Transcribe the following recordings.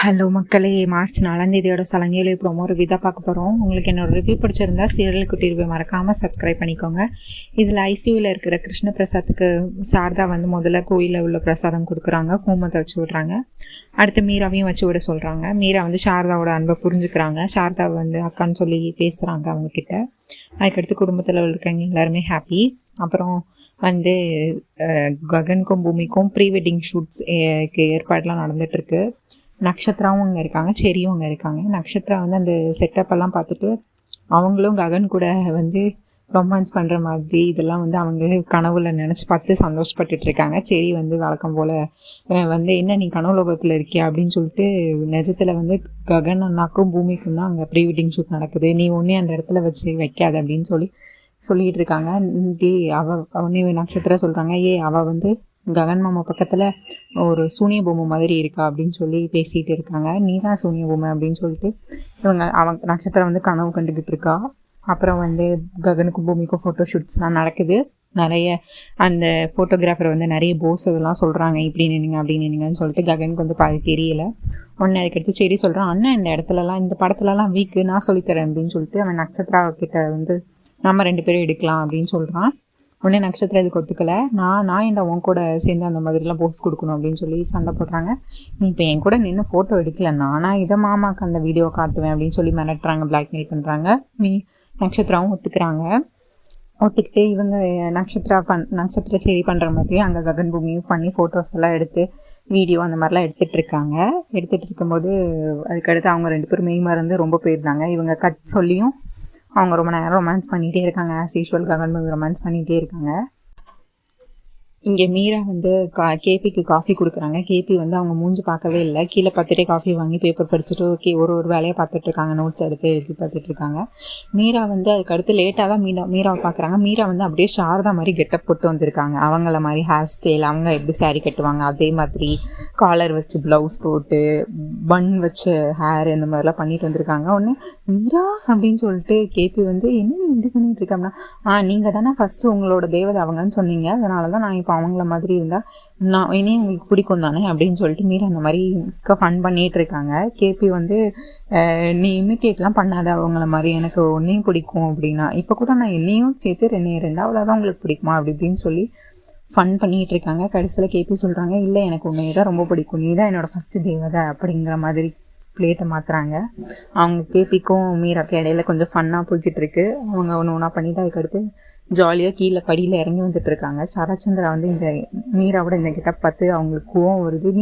Hello மக்களே, March 4 சலங்கையிலே promo review தான் பார்க்க போகிறோம். உங்களுக்கு என்னோட ரிவ்யூ பிடிச்சிருந்தா சீரியல் குட்டி ரிவ்யூ மறக்காமல் சப்ஸ்கிரைப் பண்ணிக்கோங்க. இதில் ஐசியூவில் இருக்கிற கிருஷ்ண பிரசாத்துக்கு சாரதா முதல்ல கோயிலில் உள்ள பிரசாதம் கொடுக்குறாங்க, ஹோமத்தை வச்சு விடுறாங்க. அடுத்து மீராவையும் வச்சு விட சொல்கிறாங்க. மீரா சாரதாவோட அன்பை புரிஞ்சுக்கிறாங்க. சாரதா அக்கான்னு சொல்லி பேசுகிறாங்க அவங்கக்கிட்ட. அதுக்கடுத்து குடும்பத்தில் இருக்கிறவங்க எல்லாருமே ஹாப்பி. அப்புறம் ககனுக்கும் பூமிக்கும் ப்ரீ வெட்டிங் ஷூட்ஸ் ஏற்பாடெலாம் நடந்துகிட்ருக்கு. நக்ஷத்ராவும் அங்கே இருக்காங்க, செரியும் அங்கே இருக்காங்க. நக்ஷத்ரா அந்த செட்டப்பெல்லாம் பார்த்துட்டு அவங்களும் ககன் கூட ரொமான்ஸ் பண்ணுற மாதிரி இதெல்லாம் அவங்க கனவுல நினச்சி பார்த்து சந்தோஷப்பட்டுட்டு இருக்காங்க. செரி வழக்கம் போல் என்ன நீ கனவுலோகத்தில் இருக்கியா அப்படின்னு சொல்லிட்டு நிஜத்தில் ககன் அண்ணாக்கும் பூமிக்கும் தான் அங்கே ப்ரீ வெட்டிங் ஷூட் நடக்குது, நீ ஒன்றே அந்த இடத்துல வச்சு வைக்காது அப்படின்னு சொல்லிகிட்டு இருக்காங்க. அவனே நட்சத்திரம் சொல்கிறாங்க, அவள் ககன் மாமா பக்கத்தில் ஒரு சூனிய பொம்மை மாதிரி இருக்கா அப்படின்னு சொல்லி பேசிகிட்டு இருக்காங்க. நீ தான் சூனிய பொம்மை அப்படின்னு சொல்லிட்டு அவங்க நட்சத்திரம் கனவு கண்டுக்கிட்டு இருக்கா. அப்புறம் ககனுக்கும் பூமிக்கும் ஃபோட்டோ ஷூட்ஸ்லாம் நடக்குது. நிறைய அந்த ஃபோட்டோகிராஃபர் நிறைய போஸ் இதெல்லாம் சொல்கிறாங்க, இப்படி நின்னுங்க அப்படி நின்னுங்கன்னு சொல்லிட்டு ககனுக்கு பாதி தெரியலை. ஒன்று அதுக்கடுத்து சரி சொல்கிறான், அண்ணன் இந்த இடத்துலலாம் இந்த படத்துலலாம் வீக்கு, நான் சொல்லித்தரேன் அப்படின்னு சொல்லிட்டு அவன் நட்சத்திரா கிட்ட நம்ம 2 பேரும் எடுக்கலாம் அப்படின்னு சொல்கிறான். உடனே நட்சத்திரம் இதுக்கு ஒத்துக்கலை. நான் என்ன உன் கூட சேர்ந்து அந்த மாதிரிலாம் போஸ் கொடுக்கணும் அப்படின்னு சொல்லி சண்டை போடுறாங்க. நீ இப்போ என் கூட நின்று ஃபோட்டோ எடுக்கல, நானாக இதை மாமாக்கு அந்த வீடியோ காட்டுவேன் அப்படின்னு சொல்லி மிரட்டுறாங்க, பிளாக்மெயில் பண்ணுறாங்க. நட்சத்திராவும் ஒத்துக்கிறாங்க. ஒத்துக்கிட்டு இவங்க நட்சத்திரம் சரி பண்ணுற மாதிரி அங்கே ககன் பூமியும் பண்ணி ஃபோட்டோஸ் எல்லாம் எடுத்து வீடியோ அந்த மாதிரிலாம் எடுத்துகிட்டு இருக்கும்போது அதுக்கடுத்து அவங்க 2 பேரும் மெய் மறந்து ரொம்ப போயிருந்தாங்க. இவங்க கட் சொல்லியும் அவங்க ரொம்ப நேரம் ரொமான்ஸ் பண்ணிகிட்டே இருக்காங்க. ஆஸ் யூஷுவல் ககன் ரொமான்ஸ் பண்ணிகிட்டே இருக்காங்க. இங்கே மீரா கேபிக்கு காஃபி கொடுக்குறாங்க. கேபி அவங்க மூஞ்சி பார்க்கவே இல்லை, கீழே பார்த்துட்டே காஃபி வாங்கி பேப்பர் படிச்சுட்டு ஒரு வேலையை பார்த்துட்ருக்காங்க, நோட்ஸ் எடுத்து எழுதி பார்த்துட்ருக்காங்க. மீரா அதுக்கு அடுத்து லேட்டாக தான் மீராவை பார்க்குறாங்க. மீரா அப்படியே சாரதா மாதிரி கெட்டப் போட்டு வந்திருக்காங்க. அவங்கள மாதிரி ஹேர் ஸ்டைல், அவங்க எப்படி சாரீ கட்டுவாங்க அதே மாதிரி காலர் வச்சு ப்ளவுஸ் போட்டு பன் வச்சு ஹேர் இந்த மாதிரிலாம் பண்ணிட்டு வந்திருக்காங்க. ஒன்று மீரா அப்படின்னு சொல்லிட்டு கேபி என்ன நீ இப்படி பண்ணிட்டு இருக்கோம்னா, நீங்கள் தானே ஃபஸ்ட்டு உங்களோட தேவதை அவங்கன்னு சொன்னீங்க, அதனால தான் நான் இப்போ அவங்கள மாதிரி இருந்தால் நான் இனி உங்களுக்கு பிடிக்கும் தானே அப்படின்னு சொல்லிட்டு மீரா அந்த மாதிரி ஃபன் பண்ணிகிட்டு இருக்காங்க. கேபி நீ இமிட்டேட்லாம் பண்ணாத அவங்கள மாதிரி, எனக்கு ஒன்றையும் பிடிக்கும் அப்படின்னா இப்போ கூட நான் என்னையும் சேர்த்து 2ஆவதாக தான் உங்களுக்கு பிடிக்குமா அப்படி இப்படின்னு சொல்லி ஃபன் பண்ணிகிட்டு இருக்காங்க. கடைசியில் கேபி சொல்கிறாங்க, இல்லை எனக்கு உன்னையே தான் ரொம்ப பிடிக்கும், நீ தான் என்னோடய ஃபஸ்ட்டு தேவதை அப்படிங்கிற மாதிரி பிளேட்டை மாற்றுறாங்க. அவங்க கேபிக்கும் மீராக்கு இடையில கொஞ்சம் ஃபன்னாக போய்கிட்டு இருக்கு. அவங்க ஒன்றா பண்ணிவிட்டு அதுக்கடுத்து ஜாலியாக கீழே படியில் இறங்கி வந்துட்டுருக்காங்க. சரச்சந்திரா இந்த மீராவோட இந்த கிட்ட பார்த்து அவங்களுக்கு கோவம் வருது.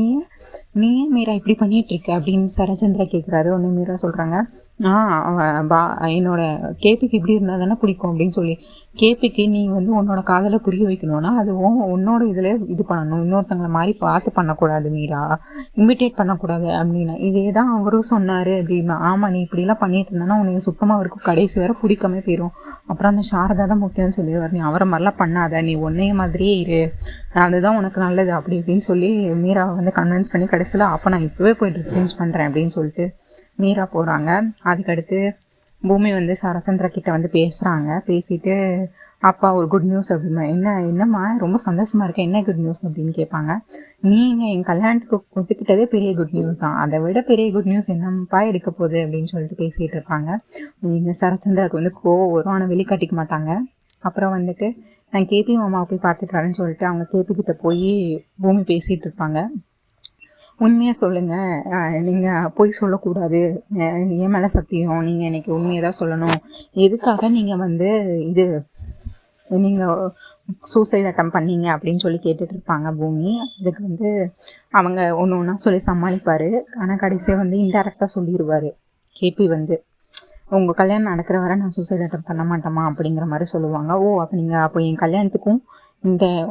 நீயே மீரா இப்படி பண்ணிகிட்ருக்க அப்படின்னு சரச்சந்திரா கேட்குறாரு. ஒன்று மீரா சொல்கிறாங்க, என்னோட கேபிக்கு இப்படி இருந்தால் தானே பிடிக்கும் அப்படின்னு சொல்லி, கேபிக்கு நீ உன்னோட காதலை புரிய வைக்கணும்னா அது உன்னோட இதில் இது பண்ணணும், இன்னொருத்தங்களை மாதிரி பார்த்து பண்ணக்கூடாது மீரா, இமிட்டேட் பண்ணக்கூடாது அப்படின்னா. இதே தான் அவரும் சொன்னார் அப்படின்னா. ஆமாம், நீ இப்படிலாம் பண்ணிட்டு இருந்தேன்னா உனக்கு சுத்தமாக இருக்கும், கடைசி வேறு பிடிக்காம போயிடும், அப்புறம் அந்த சாரதா தான் முக்கியம்னு சொல்லிடுவார். நீ அவரை மாதிரிலாம் பண்ணாத, நீ ஒன்றைய மாதிரியே இரு, அதுதான் உனக்கு நல்லது அப்படி இப்படின்னு சொல்லி மீராவை கன்வின்ஸ் பண்ணி கடைசியில் அப்போ நான் இப்போவே போய் ட்ரெஸ் சேஞ்ச் பண்ணுறேன் அப்படின்னு சொல்லிட்டு மீரா போகிறாங்க. அதுக்கடுத்து பூமி சரச்சந்திரா கிட்ட பேசுகிறாங்க. பேசிட்டு அப்பா ஒரு குட் நியூஸ் அப்படின்னா, என்னம்மா ரொம்ப சந்தோஷமாக இருக்கேன், என்ன குட் நியூஸ் அப்படின்னு கேட்பாங்க. நீங்கள் என் கல்யாணத்துக்கு ஒத்துக்கிட்டதே பெரிய குட் நியூஸ் தான், அதை விட பெரிய குட் நியூஸ் என்னப்பா இருக்க போகுது அப்படின்னு சொல்லிட்டு பேசிகிட்டு இருப்பாங்க. நீங்கள் சரச்சந்திராவுக்கு கோவம் வரும், ஆனால் வெளிக்காட்டிக்க மாட்டாங்க. அப்புறம் நான் கேபி மாமாவை போய் பார்த்துட்டு வரேன்னு சொல்லிட்டு அவங்க கேபி கிட்ட போய் பூமி பேசிகிட்டு இருப்பாங்க. உண்மையாக சொல்லுங்கள், நீங்கள் போய் சொல்லக்கூடாது, என் மேலே சத்தியம், நீங்கள் எனக்கு உண்மையை தான் சொல்லணும், எதுக்காக நீங்கள் நீங்கள் சூசைட் அட்டம் பண்ணீங்க அப்படின்னு சொல்லி கேட்டுட்டு இருப்பாங்க பூமி. அதுக்கு அவங்க ஒன்று ஒன்றா சொல்லி சமாளிப்பார். ஆனால் கடைசியாக இன்டெரக்டாக சொல்லிடுவார். கேபி உங்கள் கல்யாணம் நடக்கிற வரை நான் சூசைட் அட்டம் பண்ண மாட்டேமா அப்படிங்கிற மாதிரி சொல்லுவாங்க. அப்போ என் கல்யாணத்துக்கும்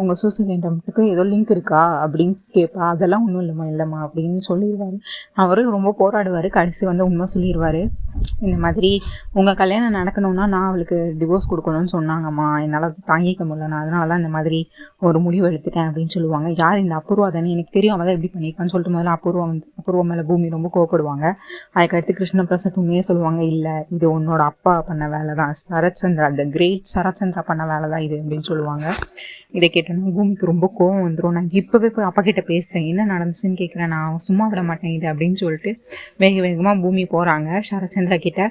உங்கள் சூசைட் அட்டம்ப்ட்டுக்கு ஏதோ லிங்க் இருக்கா அப்படின்னு கேட்பா. அதெல்லாம் ஒன்றும் இல்லைம்மா அப்படின்னு சொல்லிடுவார். அவரும் ரொம்ப போராடுவார். கடைசி உண்மை சொல்லிடுவார். இந்த மாதிரி உங்கள் கல்யாணம் நடக்கணும்னா நான் அவளுக்கு டிவோர்ஸ் கொடுக்கணும்னு சொன்னாங்கம்மா, என்னால் தாங்கிக்க முடியல, நான் அதனால தான் இந்த மாதிரி ஒரு முடிவு எடுத்துட்டேன் அப்படின்னு சொல்லுவாங்க. யார் இந்த அபூர்வா தானே, எனக்கு தெரியும் அவள் தான் எப்படி பண்ணியிருக்கான்னு சொல்லிட்டு முதல்ல அபூர்வா மேலே பூமி ரொம்ப கோவப்படுவாங்க. அதுக்கடுத்து கிருஷ்ண பிரசாத் உண்மையே சொல்லுவாங்க, இல்லை இது உன்னோட அப்பா பண்ண வேலை தான், சரச்சந்திரா த கிரேட் சரச்சந்திரா பண்ண வேலை தான் இது அப்படின்னு சொல்லுவாங்க. இதை கேட்டோன்னா பூமிக்கு ரொம்ப கோவம் வந்துடும். நான் இப்போவே போய் அப்பா கிட்ட பேசுகிறேன், என்ன நடந்துச்சுன்னு கேட்குறேன், நான் சும்மா விட மாட்டேன் இது அப்படின்னு சொல்லிட்டு வேக வேகமாக பூமி போகிறாங்க சரச்சந்திரா கிட்ட.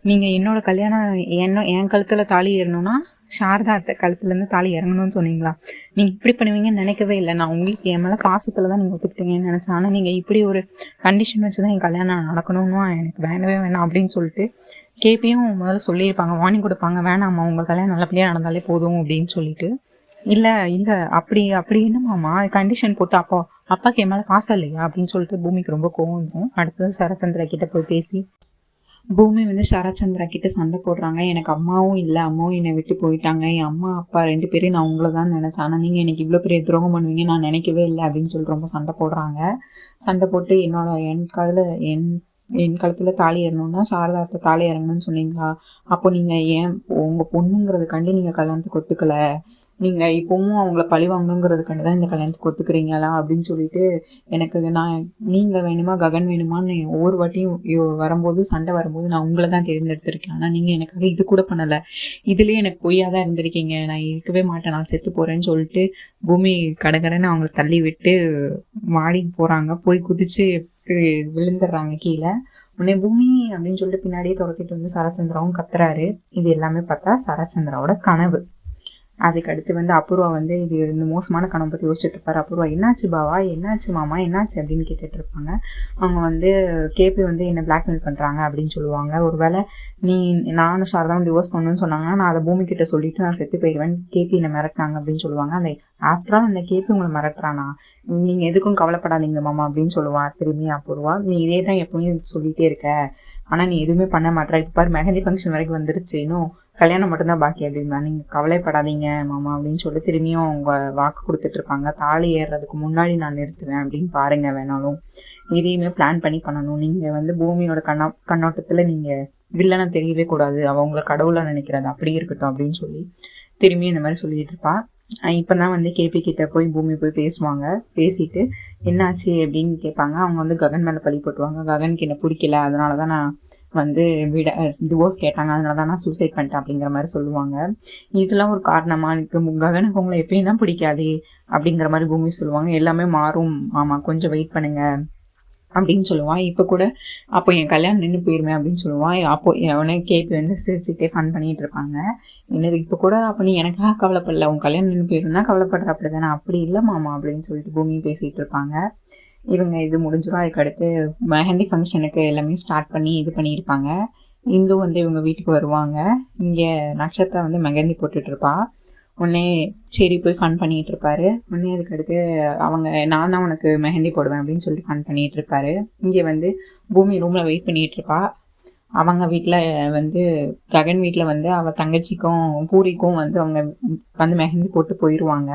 நீங்கள் என்னோடய கல்யாணம் என் கழுத்தில் தாலி ஏறணும்னா சாரதா அத்தை கழுத்துலேருந்து தாலி இறங்கணும்னு சொன்னீங்களா? நீங்கள் இப்படி பண்ணுவீங்கன்னு நினைக்கவே இல்லை. நான் உங்களுக்கு என் மேலே பாசத்தில் தான் நீங்கள் ஒத்துக்கிட்டீங்கன்னு நினச்சேன். ஆனால் நீங்கள் இப்படி ஒரு கண்டிஷன் வச்சு தான் என் கல்யாணம் நடக்கணும்னா எனக்கு வேண்டவே வேணாம் அப்படின்னு சொல்லிட்டு கேபியும் முதல்ல சொல்லியிருப்பாங்க, வார்னிங் கொடுப்பாங்க, வேணாம்மா உங்கள் கல்யாணம் நல்லபடியாக நடந்தாலே போதும் அப்படின்னு சொல்லிட்டு. இல்லை அப்படி என்னமாம்மா கண்டிஷன் போட்டு அப்பாவுக்கு என் மேலே பாசம் இல்லையா அப்படின்னு சொல்லிட்டு பூமிக்கு ரொம்ப கோவம் இருக்கும். அடுத்தது சரச்சந்திரா கிட்ட போய் பேசி பூமி சரச்சந்திரா கிட்ட சண்டை போடுறாங்க. எனக்கு அம்மாவும் இல்லை, அம்மாவும் என்னை விட்டு போயிட்டாங்க, என் அம்மா அப்பா 2 பேரும் நான் உங்களை தான் நினச்சேன், ஆனால் நீங்கள் எனக்கு இவ்வளோ பெரிய துரோகம் பண்ணுவீங்க நான் நினைக்கவே இல்லை அப்படின்னு சொல்லிட்டு ரொம்ப சண்டை போடுறாங்க. சண்டை போட்டு என் கழுத்தில் தாலி ஏறணும்னா சாரதாத்தை தாலி இறங்கணும்னு சொன்னீங்களா? அப்போ நீங்கள் ஏன் உங்கள் பொண்ணுங்கிறதுக்காண்டி நீங்கள் கல்யாணத்துக்கு ஒத்துக்கலை, நீங்கள் இப்போவும் அவங்கள பழி வாங்கணுங்கிறதுக்காண்டி தான் இந்த கல்யாணத்துக்கு ஒத்துக்கிறீங்களா அப்படின்னு சொல்லிட்டு எனக்கு நீங்கள் வேணுமா ககன் வேணுமான்னு ஒவ்வொரு வாட்டியும் வரும்போது சண்டை வரும்போது நான் உங்களை தான் தேர்ந்தெடுத்திருக்கேன், ஆனால் நீங்கள் எனக்காக இது கூட பண்ணலை, இதுலேயே எனக்கு பொய்யாக தான் இருந்திருக்கீங்க, நான் இருக்கவே மாட்டேன், நான் செத்து போகிறேன்னு சொல்லிட்டு பூமி கடகடன்னு அவங்கள தள்ளி விட்டு மாடிக்கு போகிறாங்க. போய் குதிச்சு விழுந்துடுறாங்க கீழே. உடனே பூமி அப்படின்னு சொல்லிட்டு பின்னாடியே துரத்திட்டு சரச்சந்திராவும் கத்துறாரு. இது எல்லாமே பார்த்தா சரச்சந்திராவோட கனவு. அதுக்கடுத்து அபூர்வா இது இந்த மோசமான கனவை பற்றி யோசிச்சுட்டு இருப்பார். அபூர்வா என்னாச்சு பாவா, என்னாச்சு மாமா, என்னாச்சு அப்படின்னு கேட்டுட்டு இருப்பாங்க. அவங்க கேபி என்னை பிளாக்மெயில் பண்ணுறாங்க அப்படின்னு சொல்லுவாங்க. ஒருவேளை நானும் சாரதாவும் டிவோர்ஸ் பண்ணணும்னு சொன்னாங்கன்னா நான் அதை பூமிக்கிட்ட சொல்லிட்டு நான் செத்து போயிடுவேன், கேபி என்னை மிரட்டினாங்க அப்படின்னு சொல்லுவாங்க. ஆஃப்டர் ஆல் அந்த கேபி உங்களை மிரட்டுறானா, நீங்கள் எதுக்கும் கவலைப்படாதீங்க மாமா அப்படின்னு சொல்லுவான் திரும்பி அபூர்வா. நீ இதே தான் எப்பவும் சொல்லிகிட்டே இருக்க, ஆனால் நீ எதுவுமே பண்ண மாட்டேற, இப்போ பாரு மெஹந்தி ஃபங்க்ஷன் வரைக்கும் வந்துருச்சு, இன்னும் கல்யாணம் மட்டும்தான் பாக்கி அப்படின்னா, நீங்கள் கவலைப்படாதீங்க மாமா அப்படின்னு சொல்லி திரும்பியும் அவங்க வாக்கு கொடுத்துட்ருப்பாங்க. தாலி ஏறுறதுக்கு முன்னாடி நான் நிறுத்துவேன் அப்படின்னு பாருங்கள், வேணாலும் இதையுமே பிளான் பண்ணி பண்ணணும், நீங்கள் பூமியோட கண்ணோட்டத்தில் நீங்கள் வில்லனை தெரியவே கூடாது, அவங்கள கடவுளாக நினைக்கிறது அப்படி இருக்கட்டும் அப்படின்னு சொல்லி திரும்பியும் இந்த மாதிரி சொல்லிட்டு இருப்பா. இப்போ தான் கேபி கிட்ட போய் பூமி போய் பேசுவாங்க. பேசிட்டு என்னாச்சு அப்படின்னு கேட்பாங்க. அவங்க ககன் மேலே பழி போட்டுருவாங்க. ககனுக்கு என்ன பிடிக்கல, அதனால தான் நான் டிவோர்ஸ் கேட்டாங்க, அதனால தான் நான் சூசைட் பண்ணிட்டேன் அப்படிங்கிற மாதிரி சொல்லுவாங்க. இதெல்லாம் ஒரு காரணமாக எனக்கு ககனுக்கு உங்களை எப்பயும் தான் பிடிக்காது அப்படிங்கிற மாதிரி பூமி சொல்லுவாங்க. எல்லாமே மாறும் ஆமாம், கொஞ்சம் வெயிட் பண்ணுங்க அப்படின்னு சொல்லுவான். இப்போ கூட அப்போ என் கல்யாணம் நின்று போயிருமே அப்படின்னு சொல்லுவான். அப்போ அவனே கேபி சிரிச்சுக்கிட்டே ஃபன் பண்ணிகிட்டு இருப்பாங்க. என்னது இப்போ கூட அப்போ நீ எனக்காக கவலைப்படல, உன் கல்யாணம் நின்று போயிருந்தா கவலைப்படுற அப்படி தானே, அப்படி இல்லை மாமா அப்படின்னு சொல்லிட்டு பூமியும் பேசிகிட்டு இருப்பாங்க. இவங்க இது முடிஞ்சிடும். அதுக்கடுத்து மெஹந்தி ஃபங்க்ஷனுக்கு எல்லாமே ஸ்டார்ட் பண்ணி இது பண்ணியிருப்பாங்க. இந்து இவங்க வீட்டுக்கு வருவாங்க. இங்கே நட்சத்திரம் மெஹந்தி போட்டுட்ருப்பா. உடனே சரி போய் ஃபன் பண்ணிகிட்டு இருப்பாரு. உடனே அதுக்கடுத்து நான் தான் உனக்கு மெஹந்தி போடுவேன் அப்படின்னு சொல்லி ஃபன் பண்ணிகிட்டு இருப்பாரு. இங்கே பூமி ரூமில் வெயிட் பண்ணிகிட்டு இருப்பா. அவங்க வீட்டில் ககன் வீட்டில் அவள் தங்கச்சிக்கும் பூரிக்கும் அவங்க மெஹந்தி போட்டு போயிடுவாங்க.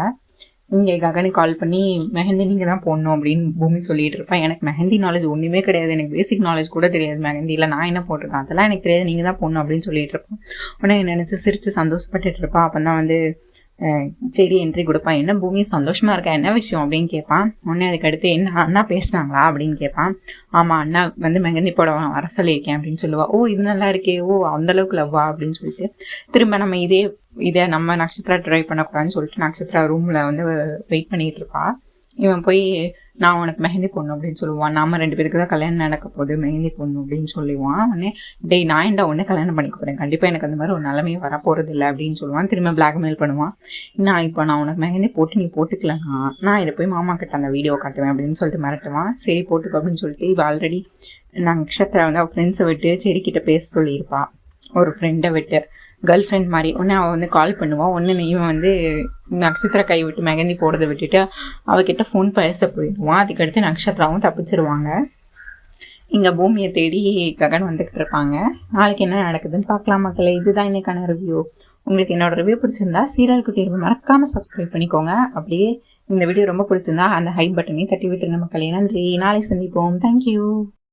இங்கே ககனுக்கு கால் பண்ணி மெஹந்தி நீங்கள் தான் போடணும் அப்படின்னு பூமி சொல்லிகிட்டு இருப்பேன். எனக்கு மெஹந்தி நாலேஜ் ஒன்றுமே கிடையாது, எனக்கு பேசிக் நாலேஜ் கூட தெரியாது மெஹந்தியில், நான் என்ன போட்டிருக்கேன் அதெல்லாம் எனக்கு தெரியாது, நீங்கள் தான் போடணும் அப்படின்னு சொல்லிட்டு இருப்பேன். உடனே நினச்சி சிரித்து சந்தோஷப்பட்டுட்டு இருப்பான். அப்போ தான் சரி என்ட்ரி கொடுப்பான். என்ன பூமி சந்தோஷமாக இருக்கா, என்ன விஷயம் அப்படின்னு கேட்பான். உடனே அதுக்கடுத்து என்ன அண்ணா பேசுனாங்களா அப்படின்னு கேட்பான். ஆமாம் அண்ணா மெஹந்தி போட வர சொல்லியிருக்கேன் அப்படின்னு சொல்லுவா. ஓ இது நல்லா இருக்கே, ஓ அந்தளவுக்கு லவ்வா அப்படின்னு சொல்லிட்டு திரும்ப நம்ம இதை நம்ம நட்சத்திரா ட்ரை பண்ணக்கூடாதுன்னு சொல்லிட்டு நட்சத்திரா ரூமில் வெயிட் பண்ணிகிட்டு இருப்பா. இவன் போய் நான் உனக்கு மெஹந்தி போடணும் அப்படின்னு சொல்லுவான். நம்ம 2 பேருக்கு தான் கல்யாணம் நடக்க போகுது, மெஹந்தி போடணும் அப்படின்னு சொல்லுவான். உடனே நான் ஏன்டா உடனே கல்யாணம் பண்ணிக்க போகிறேன், கண்டிப்பாக எனக்கு அந்த மாதிரி ஒரு நிலைமையை வரப்போகிறது இல்லை அப்படின்னு சொல்லுவான். திரும்ப பிளாக்மெயில் பண்ணுவான். நான் உனக்கு மெஹந்தி போட்டு நீ போட்டுக்கலன்னா நான் இதை போய் மாமா கிட்ட அந்த வீடியோ காட்டுவேன் அப்படின்னு சொல்லிட்டு மிரட்டுவான். சரி போட்டுக்கோ அப்படின்னு சொல்லிட்டு இவள் ஆல்ரெடி நட்சத்திரம் அவள் ஃப்ரெண்ட்ஸை விட்டு செடிக்கிட்ட பேச சொல்லியிருப்பா, ஒரு ஃப்ரெண்டை விட்டு கேர்ள் ஃப்ரெண்ட் மாதிரி. ஒன்று அவள் கால் பண்ணுவான். ஒன்று இவன் நட்சத்திர கை விட்டு மெஹந்தி போடுறதை விட்டுட்டு அவகிட்ட ஃபோன் பேச போயிடுவான். அதுக்கடுத்து நட்சத்திராவும் தப்பிச்சிருவாங்க. இங்கே பூமியை தேடி ககன் வந்துக்கிட்டு இருப்பாங்க. நாளைக்கு என்ன நடக்குதுன்னு பார்க்கலாம் மக்களே. இதுதான் இன்னைக்கான ரிவ்யூ. உங்களுக்கு என்னோட ரிவ்யூ பிடிச்சிருந்தா சீரியல் குட்டி ரிவ்யூ மறக்காமல் சப்ஸ்கிரைப் பண்ணிக்கோங்க. அப்படியே இந்த வீடியோ ரொம்ப பிடிச்சிருந்தா அந்த ஹைப் பட்டனையும் தட்டி விட்டுருங்க மக்களே. நன்றி, நாளை சந்திப்போம். தேங்க்யூ.